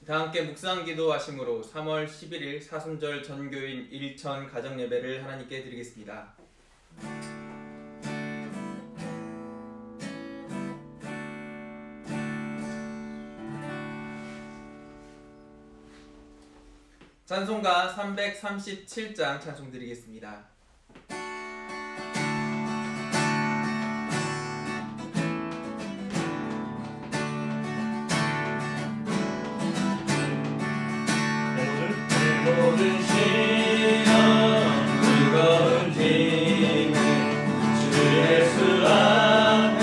다 함께 묵상 기도하심으로 3월 11일 사순절 전교인 일천 가정예배를 하나님께 드리겠습니다. 찬송가 337장 찬송 드리겠습니다. 모든 시험 무거운 짐을 주 예수 앞에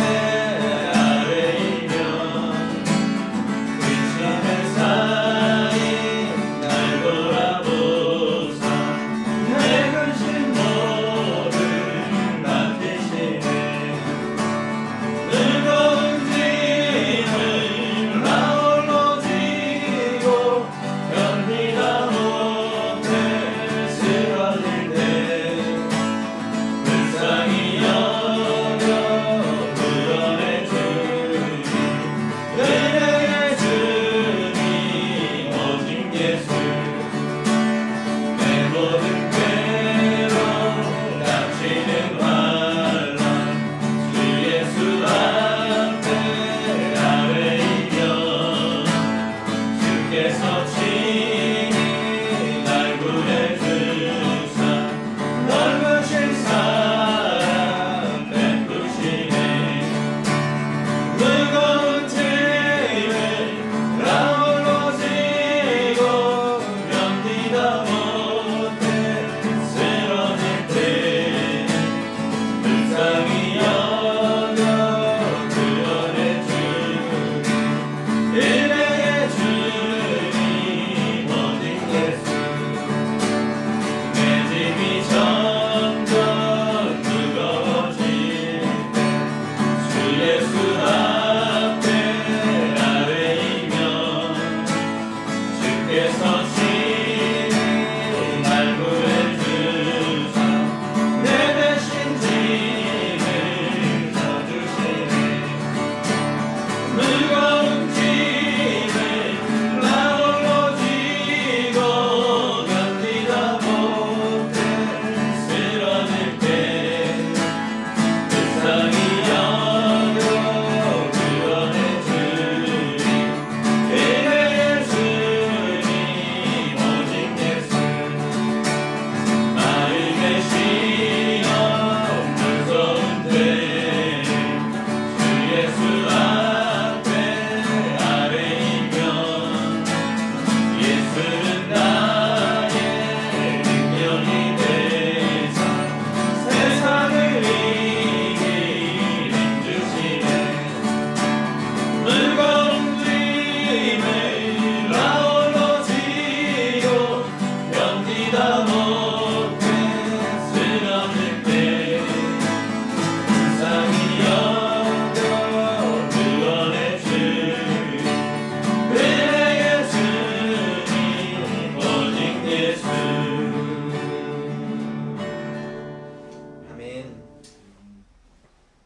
아뢰이며 의심의 사이 날 돌아보사 내 근심 모두 맡기시네. 무거운 짐을 나 홀로 지고 견디다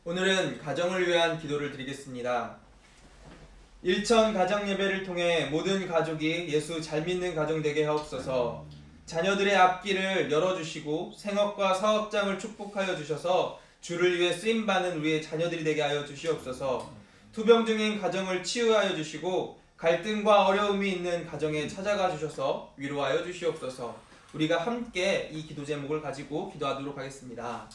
오늘은 가정을 위한 기도를 드리겠습니다. 일천 가정예배를 통해 모든 가족이 예수 잘 믿는 가정 되게 하옵소서. 자녀들의 앞길을 열어주시고 생업과 사업장을 축복하여 주셔서 주를 위해 쓰임받는 우리의 자녀들이 되게 하여 주시옵소서. 투병 중인 가정을 치유하여 주시고 갈등과 어려움이 있는 가정에 찾아가 주셔서 위로하여 주시옵소서. 우리가 함께 이 기도 제목을 가지고 기도하도록 하겠습니다.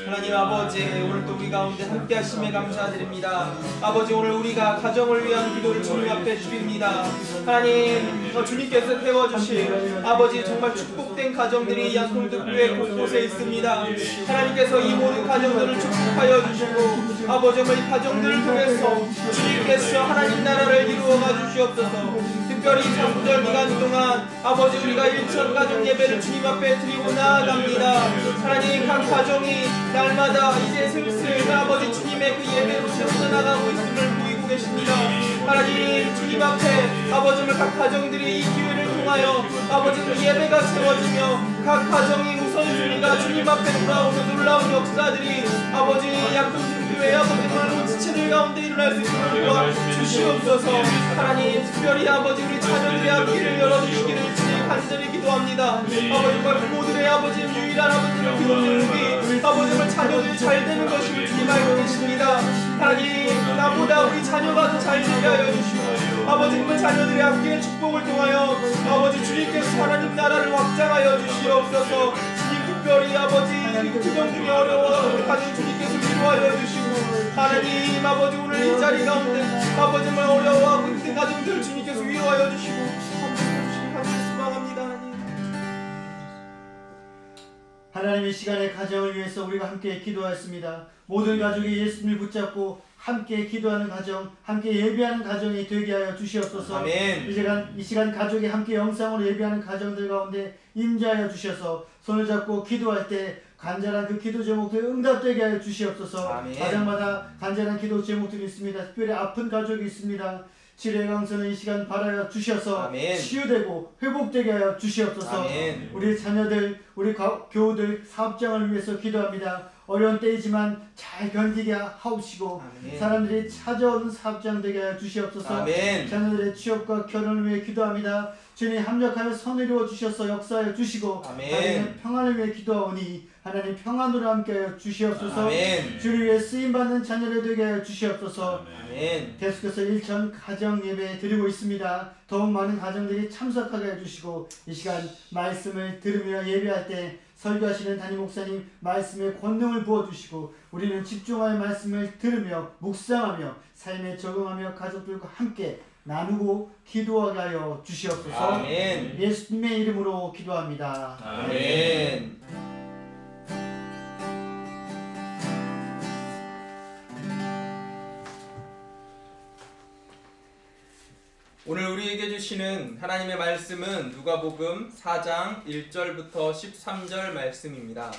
하나님 아버지, 오늘 또 우리 가운데 함께 하심에 감사드립니다. 아버지, 오늘 우리가 가정을 위한 기도를 주님 앞에 드립니다. 하나님, 주님께서 태워주신 아버지 정말 축복된 가정들이 양동특구의 곳곳에 있습니다. 하나님께서 이 모든 가정들을 축복하여 주시고 아버지 정말 이 가정들을 통해서 주님께서 하나님 나라를 이루어가 주시옵소서. 특별히 사순절 기간 동안 아버지 우리가 일천 가정 예배를 주님 앞에 드리고 나아갑니다. 하나님, 각 가정이 날마다 이제 슬슬 아버지 주님의 그 예배로 세워져 나가고 있음을 보이고 계십니다. 하나님, 주님 앞에 아버지 각 가정들이 이 기회를 통하여 아버지 그 예배가 세워지며 각 가정이 우선순위가 주님 앞에 돌아오는 놀라운 역사들이 아버지 약속하신 교회 아버지만 지체들 가운데 일어날 수 있도록 도와주시옵소서. 하나님 특별히 아버지 우리 자녀들의 앞길을 열어주시기를 주님 간절히 기도합니다. 아버지만 부모들의 아버지 유일한 아버지를 기도 제목이 아버지만 자녀들이 잘 되는 것임을 주님 알고 계십니다. 하나님 나보다 우리 자녀가 더 잘 되게 하여 주시고 아버지만 자녀들의 앞길의 축복을 통하여 아버지 주님께서 하나님 나라를 확장하여 주시옵소서. 주님 특별히 아버지 규정 중에 어려워 가정 주님께서 위로하여 주시고 하나님 아버지 오늘 이 자리 가운데 아버지만 어려워하고 힘든 가정들 주님께서 위로하여 주시고 감사를 소망합니다. 하나님 이 시간에 가정을 위해서 우리가 함께 기도하였습니다. 모든 가족이 예수님을 붙잡고 함께 기도하는 가정, 함께 예배하는 가정이 되게 하여 주시옵소서. 아멘. 이 시간 가족이 함께 영상으로 예배하는 가정들 가운데 임재하여 주셔서 손을 잡고 기도할 때 간절한 그 기도 제목들 응답되게 하여 주시옵소서. 아멘. 가정마다 간절한 기도 제목들이 있습니다. 특별히 아픈 가족이 있습니다. 치료의 강선을 이 시간 바라여 주셔서 아멘. 치유되고 회복되게 하여 주시옵소서. 아멘. 우리 자녀들, 우리 교우들, 사업장을 위해서 기도합니다. 어려운 때이지만 잘 견디게 하옵시고 아멘. 사람들이 찾아오는 사업장 되게 하여 주시옵소서. 아멘. 자녀들의 취업과 결혼을 위해 기도합니다. 주님 합력하여 선을 이루어 주셔서 역사하여 주시고 아멘. 하나님의 평안을 위해 기도하오니 하나님 평안으로 함께하여 주시옵소서. 아멘. 주를 위해 쓰임받는 자녀를 되게 하여 주시옵소서. 아멘. 계속해서 1천 가정 예배 드리고 있습니다. 더욱 많은 가정들이 참석하게 해주시고 이 시간 말씀을 들으며 예배할 때 설교하시는 담임 목사님 말씀에 권능을 부어주시고 우리는 집중하여 말씀을 들으며 묵상하며 삶에 적응하며 가족들과 함께 나누고 기도하게 하여 주시옵소서. 아멘. 예수님의 이름으로 기도합니다. 아멘. 오늘 우리에게 주시는 하나님의 말씀은 누가복음 4장 1절부터 13절 말씀입니다.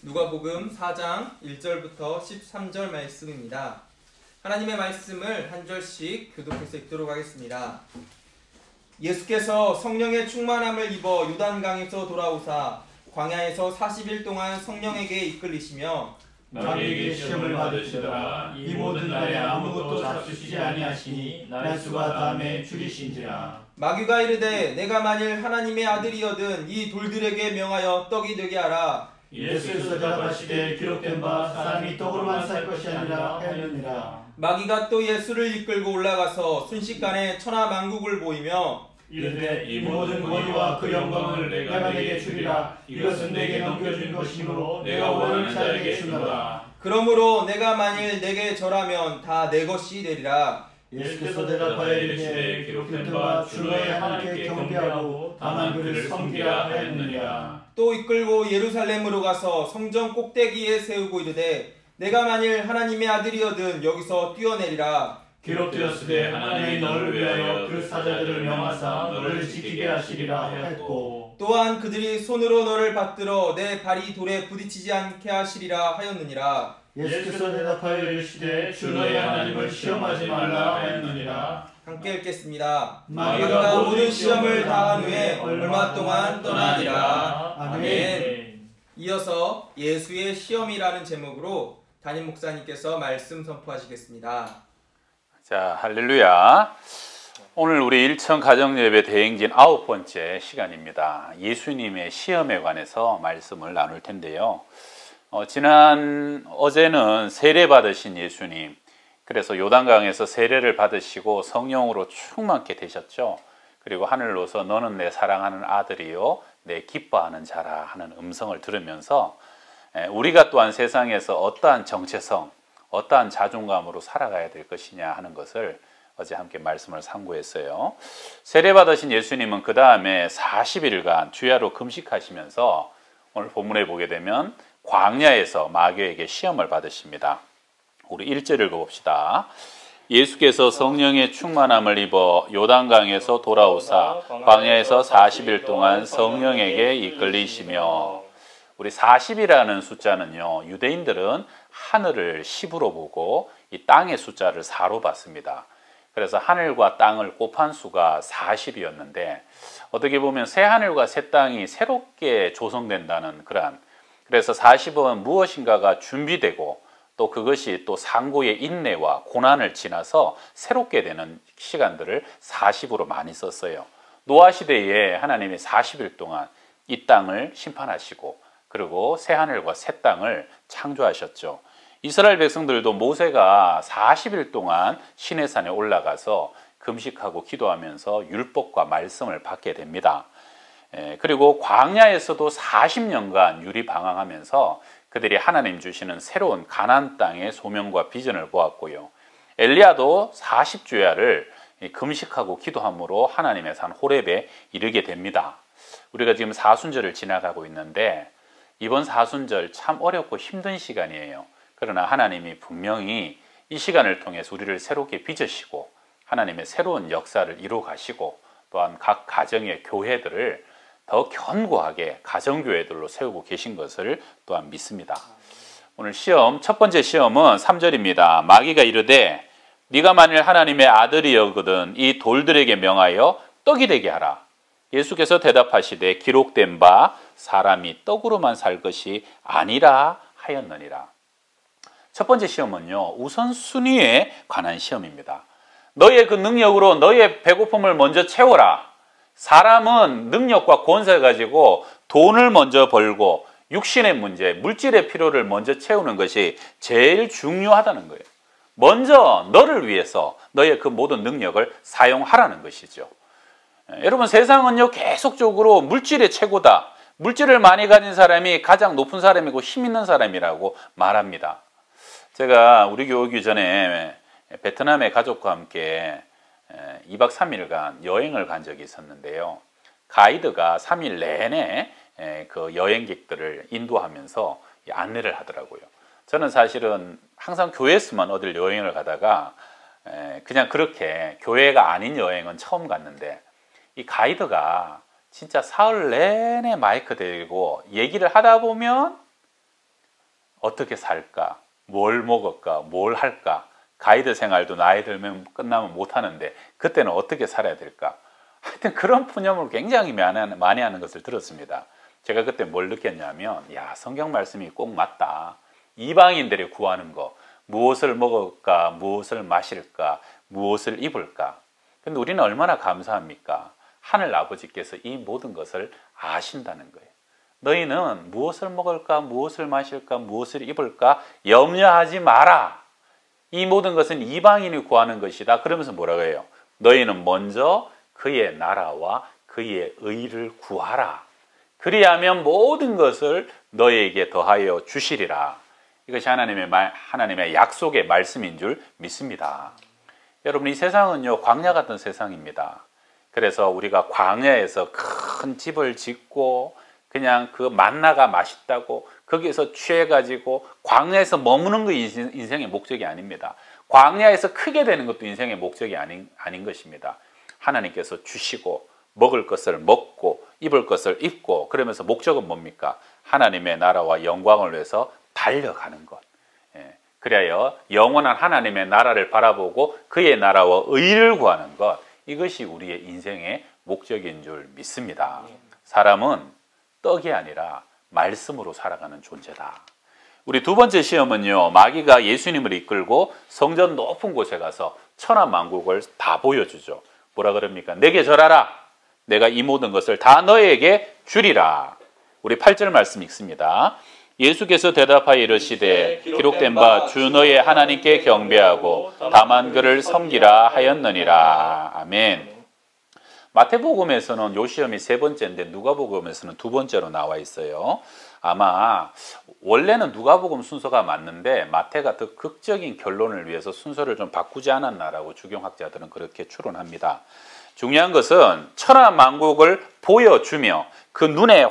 누가복음 4장 1절부터 13절 말씀입니다. 하나님의 말씀을 한 절씩 교독해서 읽도록 하겠습니다. 예수께서 성령의 충만함을 입어 요단강에서 돌아오사 광야에서 40일 동안 성령에게 이끌리시며 너희에게 시험을 받으시더라. 이 모든 날에 아무것도 잡수시지 아니하시니 날수가 다음에 줄이신지라. 마귀가 이르되 내가 만일 하나님의 아들이거든 이 돌들에게 명하여 떡이 되게 하라. 예수께서 대답하시되 기록된 바 사람이 떡으로만 살 것이 아니라 하였느니라. 마귀가 또 예수를 이끌고 올라가서 순식간에 천하 만국을 보이며 이르되 이 모든 권위와 그 영광을 내가 내게 주리라. 이것은 내게 넘겨준 것이므로 내가 원하는 자에게 주노라. 그러므로 내가 만일 내게 절하면 다 내 것이 되리라. 예수께서 대답하여 이르시되 기록된 바 주 너의 하나님께 경배하고 다만 그를 섬기라 하였느니라. 또 이끌고 예루살렘으로 가서 성전 꼭대기에 세우고 이르되 내가 만일 하나님의 아들이거든 여기서 뛰어내리라. 기록되었으되 하나님이 너를 위하여 그 사자들을 명하사 너를 지키게 하시리라 하였고 또한 그들이 손으로 너를 받들어 내 발이 돌에 부딪히지 않게 하시리라 하였느니라. 예수께서 대답하여 이르시되 주 너의 하나님을 시험하지 말라 하였느니라. 함께 읽겠습니다. 마귀가 모든 시험을 다한 후에 얼마 동안 떠나니라. 아멘. 이어서 예수의 시험이라는 제목으로 담임 목사님께서 말씀 선포하시겠습니다. 자, 할렐루야. 오늘 우리 일천 가정예배 대행진 9번째 시간입니다. 예수님의 시험에 관해서 말씀을 나눌 텐데요. 어제는 세례 받으신 예수님, 그래서 요단강에서 세례를 받으시고 성령으로 충만케 되셨죠. 그리고 하늘로서 너는 내 사랑하는 아들이요 내 기뻐하는 자라 하는 음성을 들으면서 우리가 또한 세상에서 어떠한 정체성, 어떠한 자존감으로 살아가야 될 것이냐 하는 것을 어제 함께 말씀을 상고했어요. 세례받으신 예수님은 그 다음에 40일간 주야로 금식하시면서 오늘 본문에 보게 되면 광야에서 마귀에게 시험을 받으십니다. 우리 1절을 읽어봅시다. 예수께서 성령의 충만함을 입어 요단강에서 돌아오사 광야에서 40일 동안 성령에게 이끌리시며, 우리 40이라는 숫자는요, 유대인들은 하늘을 10으로 보고 이 땅의 숫자를 4로 봤습니다. 그래서 하늘과 땅을 곱한 수가 40이었는데 어떻게 보면 새 하늘과 새 땅이 새롭게 조성된다는 그러한, 그래서 40은 무엇인가가 준비되고 또 그것이 또 상고의 인내와 고난을 지나서 새롭게 되는 시간들을 40으로 많이 썼어요. 노아 시대에 하나님이 40일 동안 이 땅을 심판하시고 그리고 새 하늘과 새 땅을 창조하셨죠. 이스라엘 백성들도 모세가 40일 동안 시내산에 올라가서 금식하고 기도하면서 율법과 말씀을 받게 됩니다. 그리고 광야에서도 40년간 유리방황하면서 그들이 하나님 주시는 새로운 가나안 땅의 소명과 비전을 보았고요. 엘리야도 40주야를 금식하고 기도함으로 하나님의 산 호렙에 이르게 됩니다. 우리가 지금 사순절을 지나가고 있는데 이번 사순절 참 어렵고 힘든 시간이에요. 그러나 하나님이 분명히 이 시간을 통해서 우리를 새롭게 빚으시고 하나님의 새로운 역사를 이루어 가시고 또한 각 가정의 교회들을 더 견고하게 가정교회들로 세우고 계신 것을 또한 믿습니다. 오늘 시험, 첫 번째 시험은 3절입니다. 마귀가 이르되 네가 만일 하나님의 아들이여거든 이 돌들에게 명하여 떡이 되게 하라. 예수께서 대답하시되 기록된 바 사람이 떡으로만 살 것이 아니라 하였느니라. 첫 번째 시험은요, 우선순위에 관한 시험입니다. 너의 그 능력으로 너의 배고픔을 먼저 채워라. 사람은 능력과 권세 가지고 돈을 먼저 벌고 육신의 문제, 물질의 필요를 먼저 채우는 것이 제일 중요하다는 거예요. 먼저 너를 위해서 너의 그 모든 능력을 사용하라는 것이죠. 여러분, 세상은요 계속적으로 물질의 최고다. 물질을 많이 가진 사람이 가장 높은 사람이고 힘 있는 사람이라고 말합니다. 제가 우리 교회 오기 전에 베트남의 가족과 함께 2박 3일간 여행을 간 적이 있었는데요. 가이드가 3일 내내 그 여행객들을 인도하면서 안내를 하더라고요. 저는 사실은 항상 교회에서만 어딜 여행을 가다가 그냥 그렇게 교회가 아닌 여행은 처음 갔는데 이 가이드가 진짜 사흘 내내 마이크 대고 얘기를 하다 보면 어떻게 살까, 뭘 먹을까, 뭘 할까, 가이드 생활도 나이 들면 끝나면 못하는데 그때는 어떻게 살아야 될까? 하여튼 그런 푸념을 굉장히 많이 하는 것을 들었습니다. 제가 그때 뭘 느꼈냐면, 야, 성경 말씀이 꼭 맞다. 이방인들이 구하는 거, 무엇을 먹을까, 무엇을 마실까, 무엇을 입을까. 근데 우리는 얼마나 감사합니까? 하늘 아버지께서 이 모든 것을 아신다는 거예요. 너희는 무엇을 먹을까, 무엇을 마실까, 무엇을 입을까 염려하지 마라. 이 모든 것은 이방인이 구하는 것이다. 그러면서 뭐라고 해요? 너희는 먼저 그의 나라와 그의 의를 구하라. 그리하면 모든 것을 너희에게 더하여 주시리라. 이것이 하나님의 약속의 말씀인 줄 믿습니다. 여러분, 이 세상은요 광야 같은 세상입니다. 그래서 우리가 광야에서 큰 집을 짓고 그냥 그 만나가 맛있다고 거기에서 취해가지고 광야에서 머무는 거 인생의 목적이 아닙니다. 광야에서 크게 되는 것도 인생의 목적이 아닌 것입니다. 하나님께서 주시고 먹을 것을 먹고 입을 것을 입고 그러면서 목적은 뭡니까? 하나님의 나라와 영광을 위해서 달려가는 것. 그래야 영원한 하나님의 나라를 바라보고 그의 나라와 의를 구하는 것. 이것이 우리의 인생의 목적인 줄 믿습니다. 사람은 떡이 아니라 말씀으로 살아가는 존재다. 우리 두 번째 시험은요, 마귀가 예수님을 이끌고 성전 높은 곳에 가서 천하만국을 다 보여주죠. 뭐라 그럽니까? 내게 절하라. 내가 이 모든 것을 다 너에게 주리라. 우리 8절 말씀 읽습니다. 예수께서 대답하여 이르시되 기록된 바 주 너의 하나님께 경배하고 다만 그를 섬기라 하였느니라. 아멘. 마태복음에서는 요 시험이 세 번째인데 누가복음에서는 두 번째로 나와 있어요. 아마 원래는 누가복음 순서가 맞는데 마태가 더 극적인 결론을 위해서 순서를 좀 바꾸지 않았나라고 주경학자들은 그렇게 추론합니다. 중요한 것은 천하만국을 보여주며 그 눈에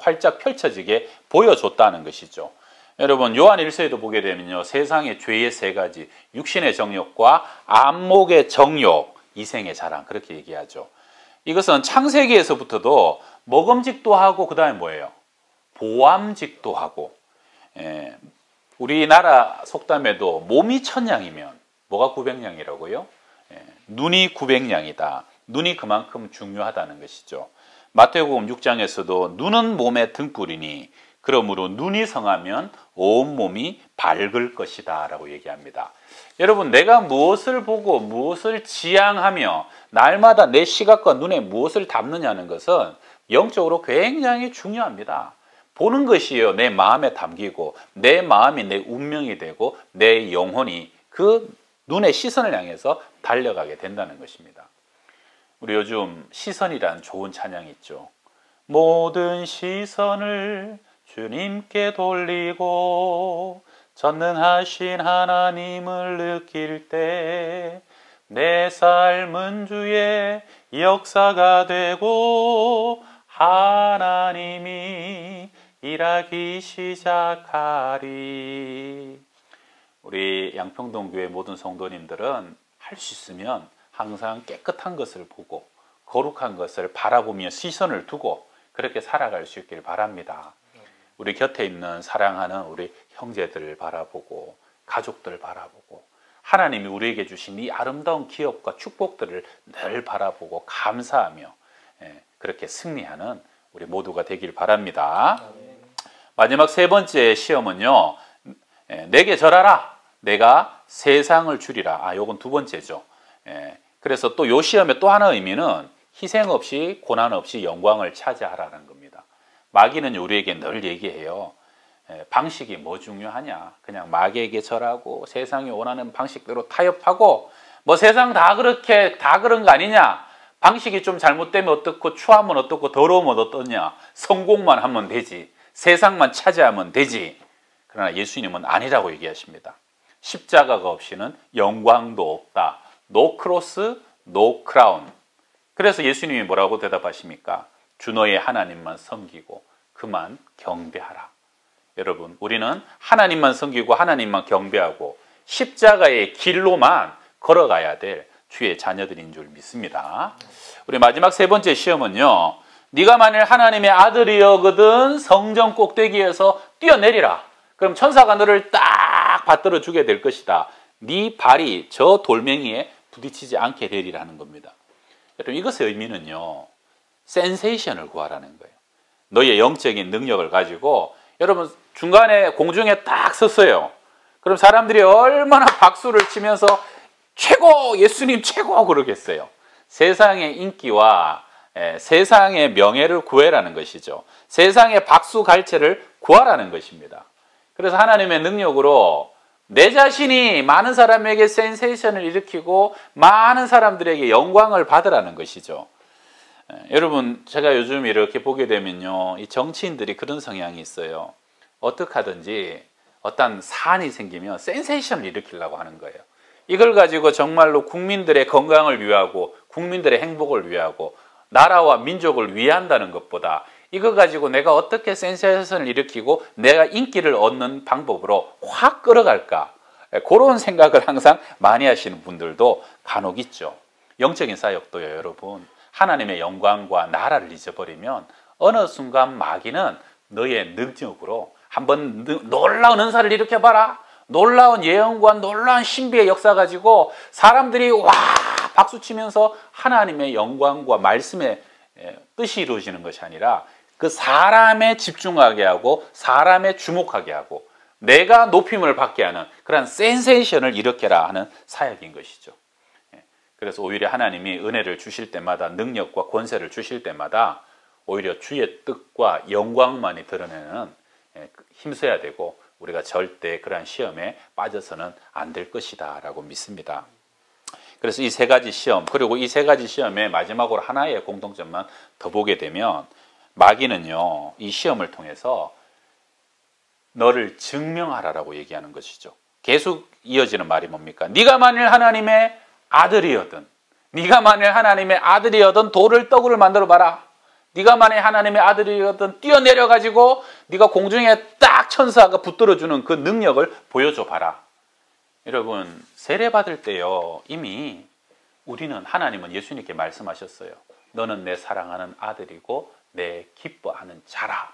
활짝 펼쳐지게 보여줬다는 것이죠. 여러분, 요한 1서에도 보게 되면요, 세상의 죄의 세 가지, 육신의 정욕과 안목의 정욕, 이생의 자랑, 그렇게 얘기하죠. 이것은 창세기에서부터도 먹음직도 하고 그 다음에 뭐예요? 보암직도 하고. 우리나라 속담에도 몸이 천냥이면 뭐가 900냥이라고요? 눈이 900냥이다. 눈이 그만큼 중요하다는 것이죠. 마태복음 6장에서도 눈은 몸의 등불이니 그러므로 눈이 성하면 온몸이 밝을 것이다 라고 얘기합니다. 여러분, 내가 무엇을 보고 무엇을 지향하며 날마다 내 시각과 눈에 무엇을 담느냐는 것은 영적으로 굉장히 중요합니다. 보는 것이요, 내 마음에 담기고 내 마음이 내 운명이 되고 내 영혼이 그 눈의 시선을 향해서 달려가게 된다는 것입니다. 우리 요즘 시선이란 좋은 찬양이 있죠. 모든 시선을 주님께 돌리고 전능하신 하나님을 느낄 때 내 삶은 주의 역사가 되고 하나님이 일하기 시작하리. 우리 양평동 교회 모든 성도님들은 할 수 있으면 항상 깨끗한 것을 보고 거룩한 것을 바라보며 시선을 두고 그렇게 살아갈 수 있길 바랍니다. 우리 곁에 있는 사랑하는 우리 형제들을 바라보고 가족들을 바라보고 하나님이 우리에게 주신 이 아름다운 기업과 축복들을 늘 바라보고 감사하며 그렇게 승리하는 우리 모두가 되길 바랍니다. 마지막 세 번째 시험은요, 내게 절하라, 내가 세상을 주리라. 요건 두 번째죠. 그래서 또 요 시험의 또 하나 의미는 희생 없이 고난 없이 영광을 차지하라는 겁니다. 마귀는 우리에게 늘 얘기해요. 방식이 뭐 중요하냐, 그냥 마귀에게 절하고 세상이 원하는 방식대로 타협하고 뭐 세상 다 그렇게 다 그런 거 아니냐, 방식이 좀 잘못되면 어떻고 추하면 어떻고 더러우면 어떠냐, 성공만 하면 되지, 세상만 차지하면 되지. 그러나 예수님은 아니라고 얘기하십니다. 십자가가 없이는 영광도 없다. No cross, no crown. 그래서 예수님이 뭐라고 대답하십니까? 주 너의 하나님만 섬기고 그만 경배하라. 여러분, 우리는 하나님만 섬기고 하나님만 경배하고 십자가의 길로만 걸어가야 될 주의 자녀들인 줄 믿습니다. 우리 마지막 세 번째 시험은요, 네가 만일 하나님의 아들이여거든 성전 꼭대기에서 뛰어내리라. 그럼 천사가 너를 딱 받들어 주게 될 것이다. 네 발이 저 돌멩이에 부딪히지 않게 되리라는 겁니다. 여러분, 이것의 의미는요, 센세이션을 구하라는 거예요. 너의 영적인 능력을 가지고, 여러분 중간에 공중에 딱 섰어요. 그럼 사람들이 얼마나 박수를 치면서 최고, 예수님 최고 그러겠어요. 세상의 인기와 세상의 명예를 구해라는 것이죠. 세상의 박수 갈채를 구하라는 것입니다. 그래서 하나님의 능력으로 내 자신이 많은 사람에게 센세이션을 일으키고 많은 사람들에게 영광을 받으라는 것이죠. 여러분, 제가 요즘 이렇게 보게 되면요, 이 정치인들이 그런 성향이 있어요. 어떻게 하든지 어떤 사안이 생기면 센세이션을 일으키려고 하는 거예요. 이걸 가지고 정말로 국민들의 건강을 위하고 국민들의 행복을 위하고 나라와 민족을 위한다는 것보다 이거 가지고 내가 어떻게 센세이션을 일으키고 내가 인기를 얻는 방법으로 확 끌어갈까, 그런 생각을 항상 많이 하시는 분들도 간혹 있죠. 영적인 사역도요, 여러분, 하나님의 영광과 나라를 잊어버리면 어느 순간 마귀는 너의 능력으로 한번 놀라운 은사를 일으켜봐라, 놀라운 예언과 놀라운 신비의 역사 가지고 사람들이 와 박수치면서 하나님의 영광과 말씀의 뜻이 이루어지는 것이 아니라 그 사람에 집중하게 하고 사람에 주목하게 하고 내가 높임을 받게 하는 그런 센세이션을 일으켜라 하는 사역인 것이죠. 그래서 오히려 하나님이 은혜를 주실 때마다, 능력과 권세를 주실 때마다 오히려 주의 뜻과 영광만이 드러내는 힘써야 되고, 우리가 절대 그러한 시험에 빠져서는 안 될 것이다 라고 믿습니다. 그래서 이 세 가지 시험, 그리고 이 세 가지 시험의 마지막으로 하나의 공통점만 더 보게 되면, 마귀는요, 이 시험을 통해서 너를 증명하라라고 얘기하는 것이죠. 계속 이어지는 말이 뭡니까? 네가 만일 하나님의 아들이거든, 네가 만일 하나님의 아들이거든 돌을 떡으로 만들어 봐라. 네가 만일 하나님의 아들이거든 뛰어내려 가지고 네가 공중에 딱 천사가 붙들어주는 그 능력을 보여줘 봐라. 여러분, 세례 받을 때요, 이미 우리는, 하나님은 예수님께 말씀하셨어요. 너는 내 사랑하는 아들이고 내 기뻐하는 자라.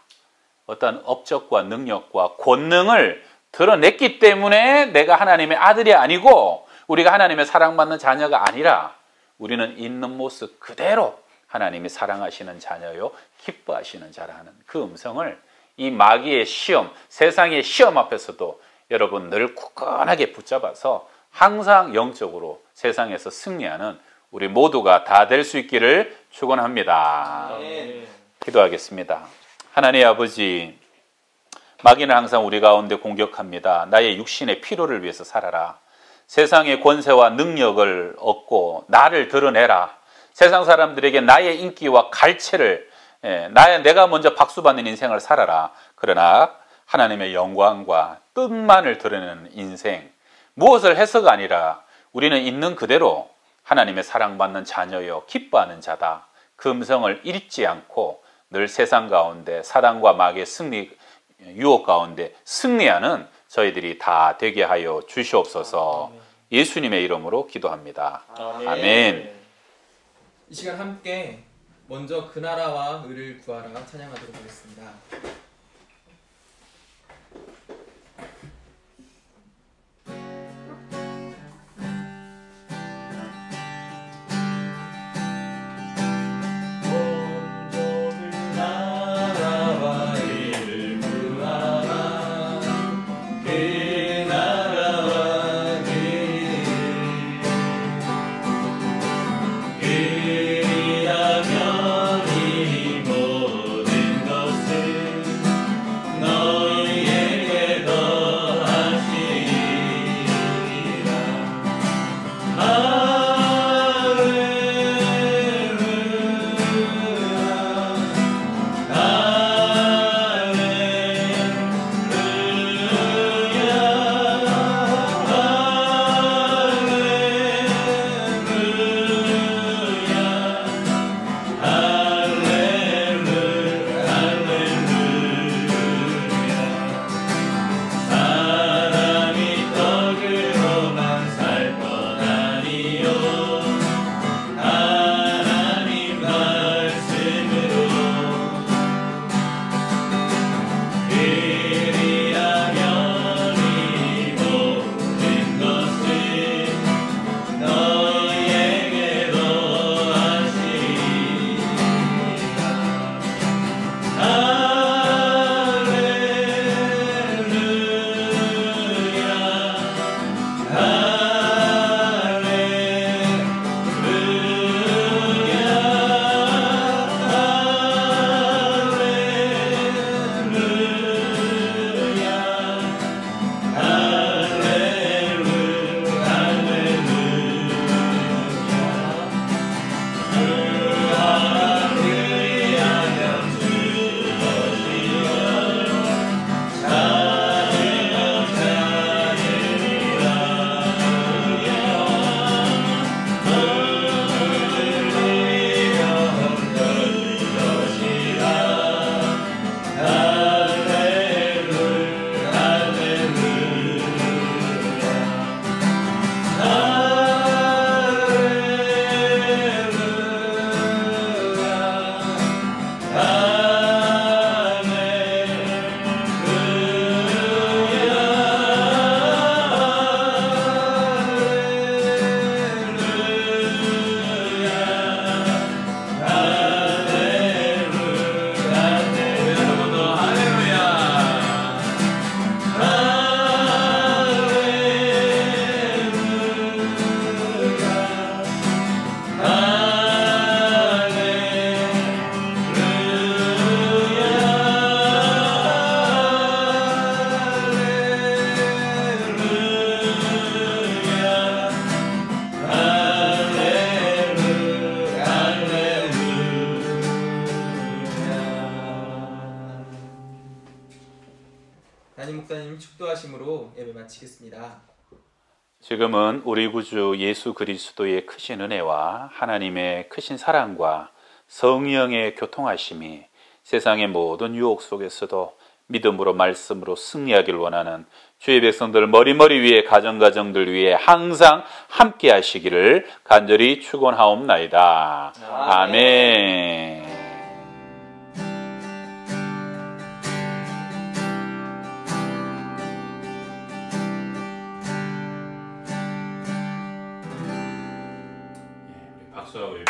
어떤 업적과 능력과 권능을 드러냈기 때문에 내가 하나님의 아들이 아니고 우리가 하나님의 사랑받는 자녀가 아니라 우리는 있는 모습 그대로 하나님이 사랑하시는 자녀요 기뻐하시는 자라는 그 음성을 이 마귀의 시험, 세상의 시험 앞에서도 여러분 늘 굳건하게 붙잡아서 항상 영적으로 세상에서 승리하는 우리 모두가 다 될 수 있기를 축원합니다. 아멘. 기도하겠습니다. 하나님 아버지, 마귀는 항상 우리 가운데 공격합니다. 나의 육신의 필요를 위해서 살아라. 세상의 권세와 능력을 얻고 나를 드러내라. 세상 사람들에게 나의 인기와 갈채를, 내가 먼저 박수받는 인생을 살아라. 그러나 하나님의 영광과 뜻만을 드러내는 인생, 무엇을 해서가 아니라 우리는 있는 그대로 하나님의 사랑받는 자녀여 기뻐하는 자다. 그 음성을 잃지 않고 늘 세상 가운데 사단과 마귀의 승리, 유혹 가운데 승리하는 저희들이 다 되게 하여 주시옵소서. 예수님의 이름으로 기도합니다. 아멘. 이 시간 함께 먼저 그 나라와 의를 구하라 찬양하도록 하겠습니다. 축도하심으로 예배 마치겠습니다. 지금은 우리 구주 예수 그리스도의 크신 은혜와 하나님의 크신 사랑과 성령의 교통하심이 세상의 모든 유혹 속에서도 믿음으로 말씀으로 승리하기를 원하는 주의 백성들 머리머리 위에 가정가정들 위에 항상 함께 하시기를 간절히 축원하옵나이다. 아멘. 박수하고 예배